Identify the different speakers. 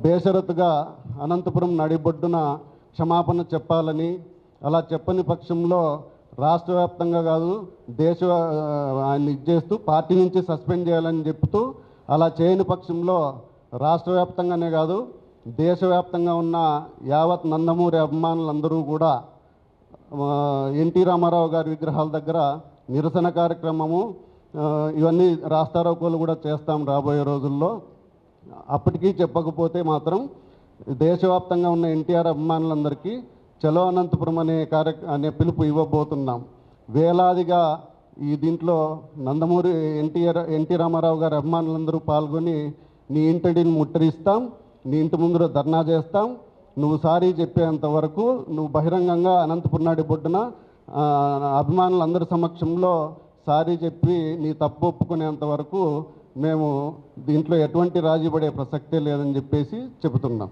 Speaker 1: బేషరతుగా అనంతపురం నడిబొడ్డున క్షమాపణ చెప్పాలని, అలా చెప్పని పక్షంలో రాష్ట్ర వ్యాప్తంగా కాదు ఆయన ఇచ్చేస్తూ పార్టీ నుంచి సస్పెండ్ చేయాలని చెప్తూ, అలా చేయని పక్షంలో రాష్ట్ర వ్యాప్తంగానే కాదు దేశవ్యాప్తంగా ఉన్న యావత్ నందమూరి అభిమానులందరూ కూడా ఎన్టీ రామారావు గారి విగ్రహాల దగ్గర నిరసన కార్యక్రమము ఇవన్నీ రాస్తారోకోలు కూడా చేస్తాం రాబోయే రోజుల్లో. అప్పటికీ చెప్పకపోతే మాత్రం దేశవ్యాప్తంగా ఉన్న ఎన్టీఆర్ అభిమానులందరికీ చలో అనంతపురం అనే పిలుపు ఇవ్వబోతున్నాం. వేలాదిగా ఈ దీంట్లో నందమూరి ఎన్టీ రామారావు గారి అభిమానులందరూ పాల్గొని నీ ఇంటిని ముట్టడిస్తాం, నీ ఇంటి ముందు ధర్నా చేస్తాం. నువ్వు సారీ చెప్పేంత వరకు, నువ్వు బహిరంగంగా అనంతపురం నడిబొడ్డున అభిమానులందరి సమక్షంలో సారీ చెప్పి నీ తప్పు ఒప్పుకునేంత వరకు మేము దీంట్లో ఎటువంటి రాజీ పడే ప్రసక్తే లేదని చెప్పేసి చెబుతున్నాం.